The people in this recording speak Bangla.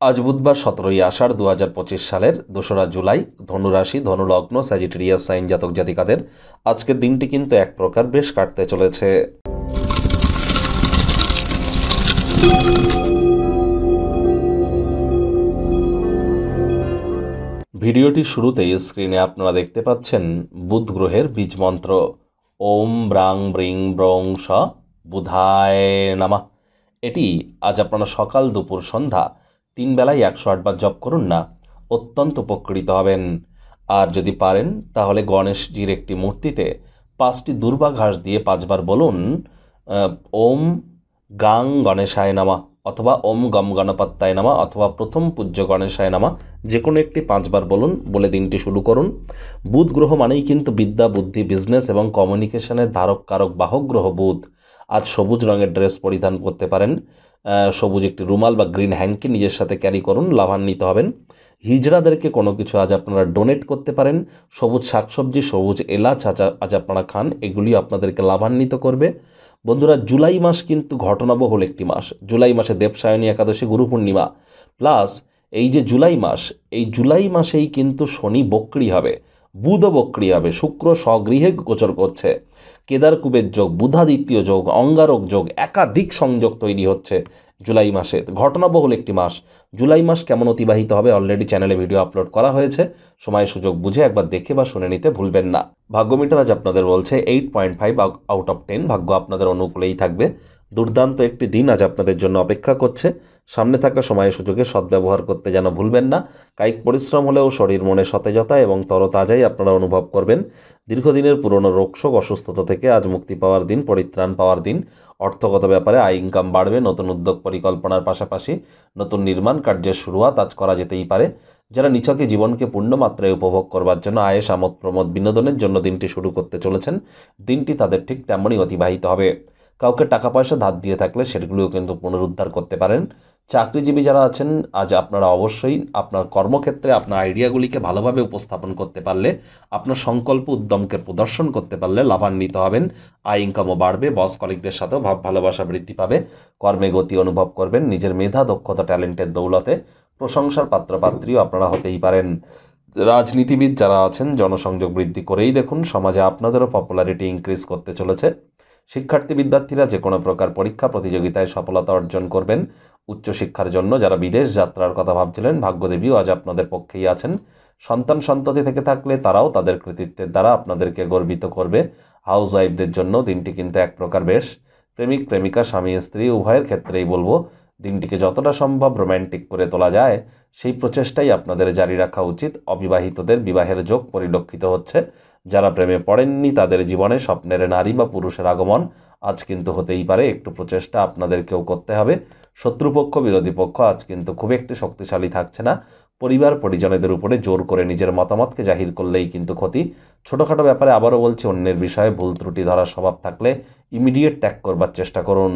আজ বুধবার 17ই আষাঢ় 2025 সালের 2রা জুলাই, ধনুরাশি, ধনুলগ্ন, স্যাজিটেরিয়াস সাইন জাতক জাতিকাদের আজকের দিনটি কিন্তু এক প্রকার বেশ কাটতে চলেছে। ভিডিওটি শুরুতেই স্ক্রিনে আপনারা দেখতে পাচ্ছেন বুধ গ্রহের বীজ মন্ত্র ওম ব্রাং ব্রিং ব্রং স বুধায় নামা। এটি আজ আপনারা সকাল দুপুর সন্ধ্যা 3 বেলায় 108 বার জপ করুন না, অত্যন্ত উপকৃত হবেন। আর যদি পারেন তাহলে গণেশজির একটি মূর্তিতে 5টি দুর্বা ঘাস দিয়ে 5 বার বলুন ওম গাং গণেশায় নামা, অথবা ওম গম গণপত্যায় নামা, অথবা প্রথম পূজ্য গণেশায় নামা, যে কোনো একটি 5 বার বলুন, বলে দিনটি শুরু করুন। বুধ গ্রহ মানেই কিন্তু বিদ্যা, বুদ্ধি, বিজনেস এবং কমিউনিকেশনের ধারক কারক বাহক গ্রহ বুধ। আজ সবুজ রঙের ড্রেস পরিধান করতে পারেন, সবুজ একটি রুমাল বা গ্রিন হ্যাঙ্কি নিজের সাথে ক্যারি করুন, লাভান্বিত হবেন। হিজড়াদেরকে কোনো কিছু আজ আপনারা ডোনেট করতে পারেন। সবুজ শাকসবজি, সবুজ এলাচ আজ আপনারা খান, এগুলি আপনাদেরকে লাভান্বিত করবে। বন্ধুরা, জুলাই মাস কিন্তু ঘটনাবহুল একটি মাস। জুলাই মাসে দেবসায়নী একাদশী, গুরু পূর্ণিমা, প্লাস এই যে জুলাই মাস, এই জুলাই মাসেই কিন্তু শনি বক্রী হবে, বুধও বক্রী হবে, শুক্র স্বগৃহে গোচর করছে, কেদার কুবের যোগ, বুধাদিত্য যোগ, অঙ্গারক যোগ, একাধিক সংযোগ তৈরি হচ্ছে জুলাই মাসে। ঘটনাবহুল একটি মাস। জুলাই মাস কেমন অতিবাহিত হবে অলরেডি চ্যানেলে ভিডিও আপলোড করা হয়েছে, সময় সুযোগ বুঝে একবার দেখে বা শুনে নিতে ভুলবেন না। ভাগ্যমিটার আজ আপনাদের বলছে 8.5 আউট অফ 10, ভাগ্য আপনাদের অনুকূলেই থাকবে। দুর্দান্ত একটি দিন আজ আপনাদের জন্য অপেক্ষা করছে। সামনে থাকা সময় সুযোগে সদ্ব্যবহার করতে যেন ভুলবেন না। কায়িক পরিশ্রম হলেও শরীর মনে সতেজতা এবং তরতাজাই আপনারা অনুভব করবেন। দীর্ঘদিনের পুরনো রোগশোক, অসুস্থতা থেকে আজ মুক্তি পাওয়ার দিন, পরিত্রাণ পাওয়ার দিন। অর্থগত ব্যাপারে আয় ইনকাম বাড়বে। নতুন উদ্যোগ পরিকল্পনার পাশাপাশি নতুন নির্মাণ কার্যের শুরুয়াত আজ করা যেতেই পারে। যারা নিছকে জীবনকে পূর্ণমাত্রায় উপভোগ করবার জন্য আয়েশ, আমোদ প্রমোদ, বিনোদনের জন্য দিনটি শুরু করতে চলেছেন, দিনটি তাদের ঠিক তেমনই অতিবাহিত হবে। কাউকে টাকা পয়সা ধার দিয়ে থাকলে সেগুলিও কিন্তু পুনরুদ্ধার করতে পারেন। চাকরিজীবী যারা আছেন, আজ আপনারা অবশ্যই আপনার কর্মক্ষেত্রে আপনার আইডিয়াগুলিকে ভালোভাবে উপস্থাপন করতে পারলে, আপনার সংকল্প উদ্যমকে প্রদর্শন করতে পারলে লাভান্বিত হবেন। আয় ইনকামও বাড়বে, বস কলিগদের সাথেও ভাব ভালোবাসা বৃদ্ধি পাবে, কর্মে গতি অনুভব করবেন। নিজের মেধা, দক্ষতা, ট্যালেন্টের দৌলতে প্রশংসার পাত্রপাত্রীও আপনারা হতেই পারেন। রাজনীতিবিদ যারা আছেন, জনসংযোগ বৃদ্ধি করেই দেখুন, সমাজে আপনাদেরও পপুলারিটি ইনক্রিজ করতে চলেছে। শিক্ষার্থী বিদ্যার্থীরা যে কোনো প্রকার পরীক্ষা প্রতিযোগিতায় সফলতা অর্জন করবেন। উচ্চশিক্ষার জন্য যারা বিদেশ যাত্রার কথা ভাবছিলেন, ভাগ্যদেবীও আজ আপনাদের পক্ষেই আছেন। সন্তান সন্ততি থেকে থাকলে তারাও তাদের কৃতিত্বের দ্বারা আপনাদেরকে গর্বিত করবে। হাউস ওয়াইফদের জন্য দিনটি কিন্তু এক প্রকার বেশ। প্রেমিক প্রেমিকা, স্বামী স্ত্রী উভয়ের ক্ষেত্রেই বলবো, দিনটিকে যতটা সম্ভব রোম্যান্টিক করে তোলা যায় সেই প্রচেষ্টাই আপনাদের জারি রাখা উচিত। অবিবাহিতদের বিবাহের যোগ পরিলক্ষিত হচ্ছে। যারা প্রেমে পড়েননি তাদের জীবনে স্বপ্নের নারী বা পুরুষের আগমন আজ কিন্তু হতেই পারে। একটু প্রচেষ্টা আপনাদেরকেও করতে হবে। শত্রুপক্ষ, বিরোধী পক্ষ আজ কিন্তু খুব একটি শক্তিশালী থাকছে না। পরিবার পরিজনেদের উপরে জোর করে নিজের মতামতকে জাহির করলেই কিন্তু ক্ষতি। ছোটোখাটো ব্যাপারে আবারও বলছি, অন্যের বিষয়ে ভুল ত্রুটি ধরার স্বভাব থাকলে ইমিডিয়েট ত্যাগ করবার চেষ্টা করুন।